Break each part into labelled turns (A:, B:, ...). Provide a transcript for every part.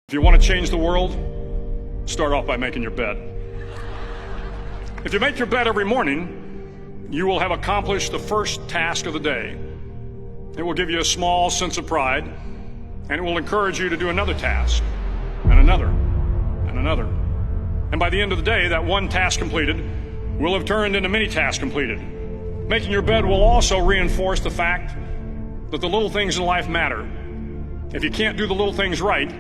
A: If you want to change the world, start off by making your bed. If you make your bed every morning, you will have accomplished the first task of the day. It will give you a small sense of pride, and it will encourage you to do another task, and another, and another. And by the end of the day, that one task completed will have turned into many tasks completed. Making your bed will also reinforce the fact that the little things in life matter. If you can't do the little things right,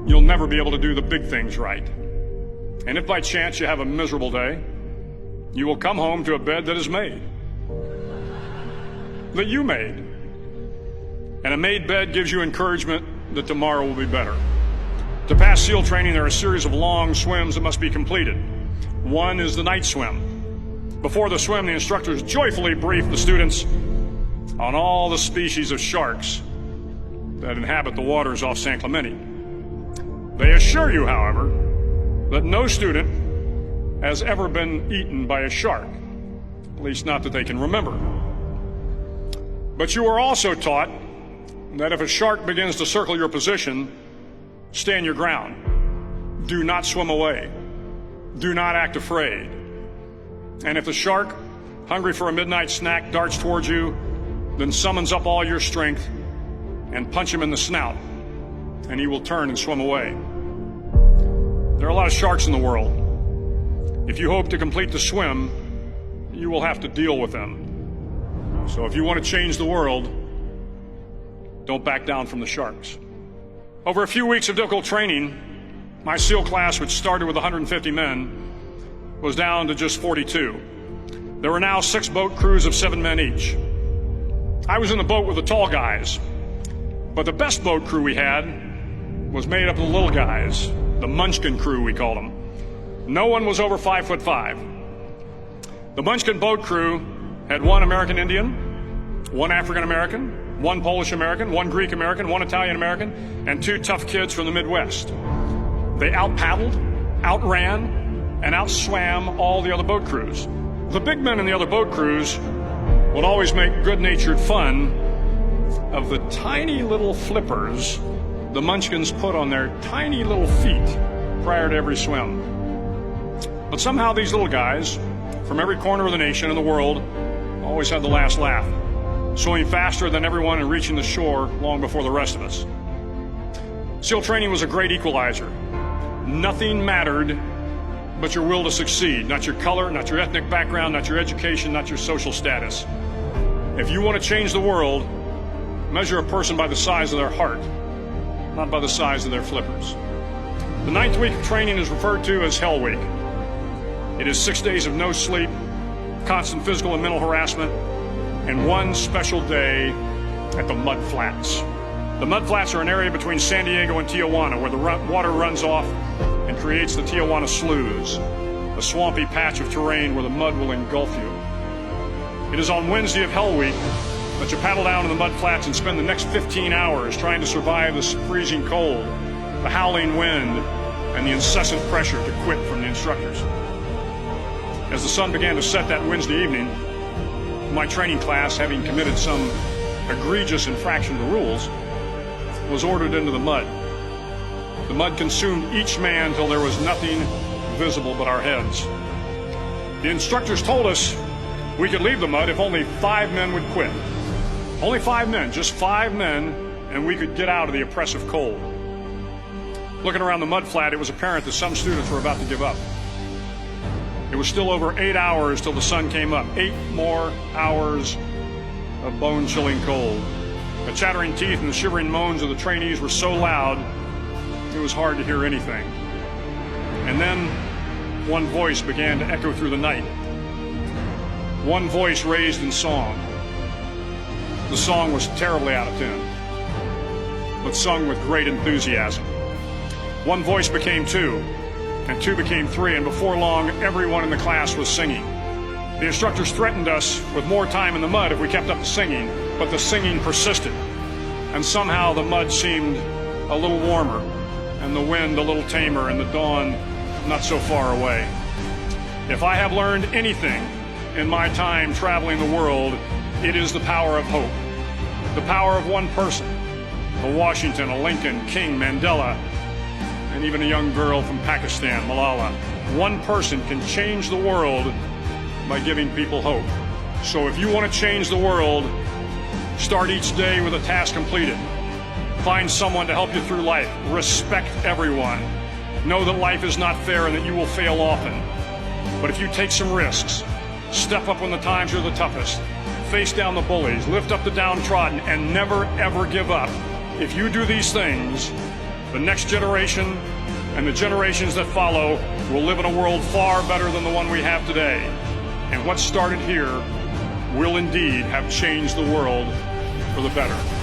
A: you'll never be able to do the big things right. And if by chance you have a miserable day, you will come home to a bed that is made, that you made. And a made bed gives you encouragement that tomorrow will be better. To pass SEAL training, there are a series of long swims that must be completed. One is the night swim. Before the swim, the instructors joyfully brief the students on all the species of sharks that inhabit the waters off San Clemente. They assure you, however, that no student has ever been eaten by a shark, at least not that they can remember. But you are also taught that if a shark begins to circle your position, stand your ground. Do not swim away. Do not act afraid. And if the shark, hungry for a midnight snack, darts towards you, then summons up all your strength and punch him in the snout, and he will turn and swim away. There are a lot of sharks in the world. If you hope to complete the swim, you will have to deal with them. So if you want to change the world, don't back down from the sharks. Over a few weeks of difficult training, my SEAL class, which started with 150 men, was down to just 42. There were now 6 boat crews of 7 men each. I was in the boat with the tall guys, but the best boat crew we had was made up of the little guys, the Munchkin crew, we called them. No one was over 5'5". The Munchkin boat crew had 1 American Indian, 1 African American, 1 Polish American, 1 Greek American, 1 Italian American, and 2 tough kids from the Midwest. They out-paddled, outran, and outswam all the other boat crews. The big men in the other boat crews would always make good-natured fun of the tiny little flippers the Munchkins put on their tiny little feet prior to every swim. But somehow these little guys from every corner of the nation and the world always had the last laugh, swimming faster than everyone and reaching the shore long before the rest of us. SEAL training was a great equalizer. Nothing mattered but your will to succeed, not your color, not your ethnic background, not your education, not your social status. If you want to change the world, measure a person by the size of their heart, not by the size of their flippers. The 9th week of training is referred to as Hell Week. It is 6 days of no sleep, constant physical and mental harassment, and 1 special day at the Mud Flats. The Mud Flats are an area between San Diego and Tijuana where the water runs off and creates the Tijuana Sloughs, a swampy patch of terrain where the mud will engulf you. It is on Wednesday of Hell Week that you paddle down to the mud flats and spend the next 15 hours trying to survive the freezing cold, the howling wind, and the incessant pressure to quit from the instructors. As the sun began to set that Wednesday evening, my training class, having committed some egregious infraction to the rules, was ordered into the mud. The mud consumed each man till there was nothing visible but our heads. The instructors told us we could leave the mud if only 5 men would quit. Only 5 men, just 5 men, and we could get out of the oppressive cold. Looking around the mud flat, it was apparent that some students were about to give up. It was still over 8 hours till the sun came up. 8 more hours of bone-chilling cold. The chattering teeth and the shivering moans of the trainees were so loud, it was hard to hear anything. And then one voice began to echo through the night. One voice raised in song. The song was terribly out of tune, but sung with great enthusiasm. One voice became 2, and 2 became 3, and before long, everyone in the class was singing. The instructors threatened us with more time in the mud if we kept up the singing, but the singing persisted, and somehow the mud seemed a little warmer, and the wind a little tamer, and the dawn not so far away. If I have learned anything in my time traveling the world, it is the power of hope, the power of one person, a Washington, a Lincoln, King, Mandela, and even a young girl from Pakistan, Malala. One person can change the world by giving people hope. So if you want to change the world, start each day with a task completed. Find someone to help you through life. Respect everyone. Know that life is not fair and that you will fail often. But if you take some risks, step up when the times are the toughest, face down the bullies, lift up the downtrodden, and never ever give up. If you do these things, the next generation and the generations that follow will live in a world far better than the one we have today. And what started here will indeed have changed the world for the better.